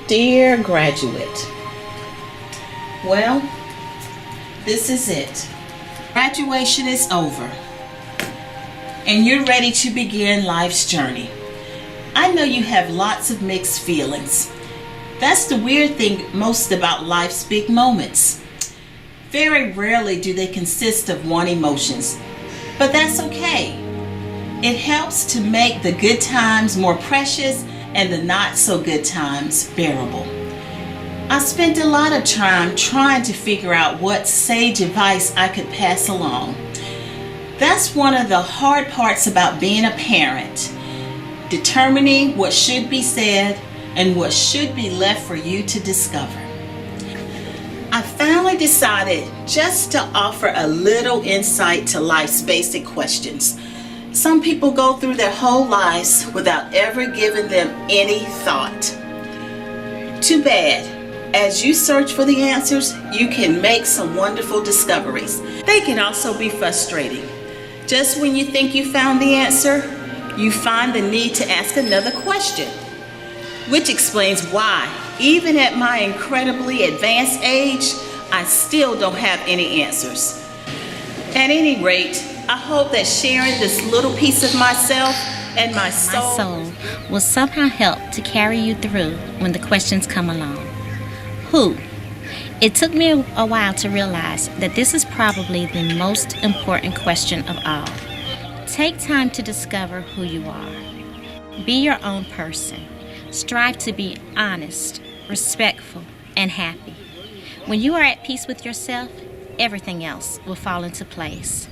Dear graduate, well, this is it. Graduation is over, and you're ready to begin life's journey. I know you have lots of mixed feelings. That's the weird thing most about life's big moments. Very rarely do they consist of one emotions, but that's okay. It helps to make the good times more precious and the not so good times bearable. I spent a lot of time trying to figure out what sage advice I could pass along. That's one of the hard parts about being a parent, determining what should be said and what should be left for you to discover. I finally decided just to offer a little insight to life's basic questions. Some people go through their whole lives without ever giving them any thought. Too bad. As you search for the answers, you can make some wonderful discoveries. They can also be frustrating. Just when you think you found the answer, you find the need to ask another question, which explains why, even at my incredibly advanced age, I still don't have any answers. At any rate, I hope that sharing this little piece of myself and my soul will somehow help to carry you through when the questions come along. Who? It took me a while to realize that this is probably the most important question of all. Take time to discover who you are. Be your own person. Strive to be honest, respectful, and happy. When you are at peace with yourself, everything else will fall into place.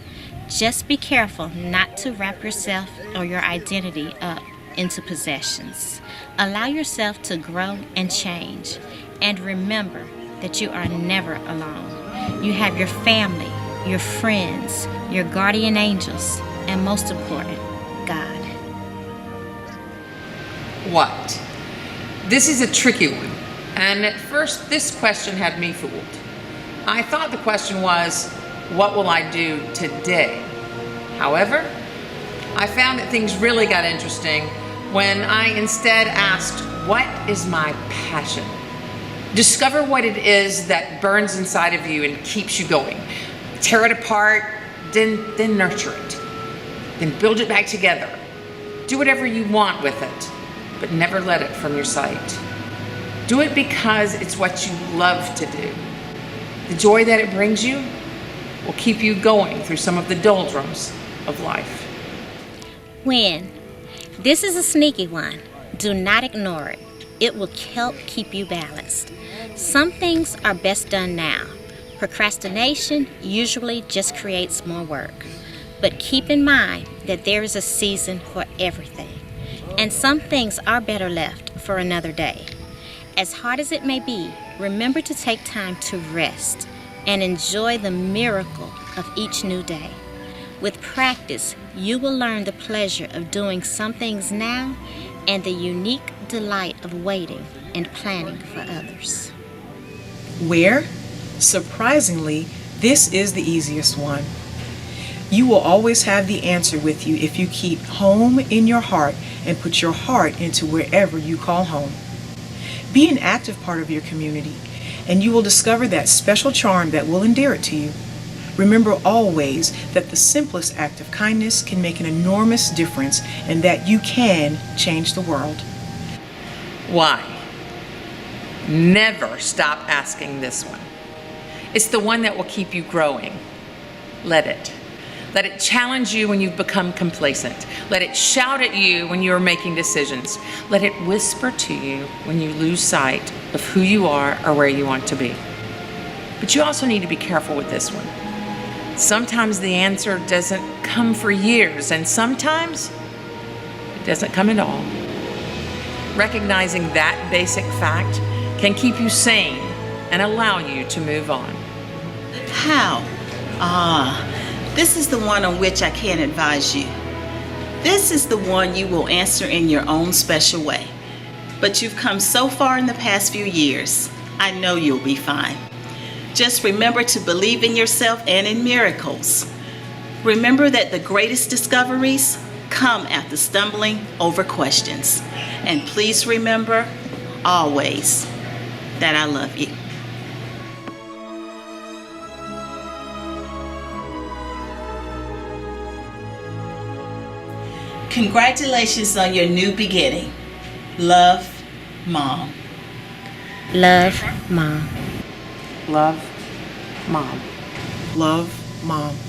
Just be careful not to wrap yourself or your identity up into possessions. Allow yourself to grow and change. And remember that you are never alone. You have your family, your friends, your guardian angels, and most important, God. What? This is a tricky one. And at first, this question had me fooled. I thought the question was, what will I do today? However, I found that things really got interesting when I instead asked, what is my passion? Discover what it is that burns inside of you and keeps you going. Tear it apart, then nurture it. Then build it back together. Do whatever you want with it, but never let it from your sight. Do it because it's what you love to do. The joy that it brings you will keep you going through some of the doldrums of life. When? This is a sneaky one. Do not ignore it. It will help keep you balanced. Some things are best done now. Procrastination usually just creates more work. But keep in mind that there is a season for everything. And some things are better left for another day. As hard as it may be, remember to take time to rest and enjoy the miracle of each new day. With practice, you will learn the pleasure of doing some things now and the unique delight of waiting and planning for others. Where? Surprisingly, this is the easiest one. You will always have the answer with you if you keep home in your heart and put your heart into wherever you call home. Be an active part of your community, and you will discover that special charm that will endear it to you. Remember always that the simplest act of kindness can make an enormous difference and that you can change the world. Why? Never stop asking this one. It's the one that will keep you growing. Let it. Let it challenge you when you've become complacent. Let it shout at you when you're making decisions. Let it whisper to you when you lose sight of who you are or where you want to be. But you also need to be careful with this one. Sometimes the answer doesn't come for years, and sometimes it doesn't come at all. Recognizing that basic fact can keep you sane and allow you to move on. How? This is the one on which I can't advise you. This is the one you will answer in your own special way. But you've come so far in the past few years, I know you'll be fine. Just remember to believe in yourself and in miracles. Remember that the greatest discoveries come after stumbling over questions. And please remember, always that I love you. Congratulations on your new beginning. Love, Mom. Love, Mom. Love, Mom. Love, Mom.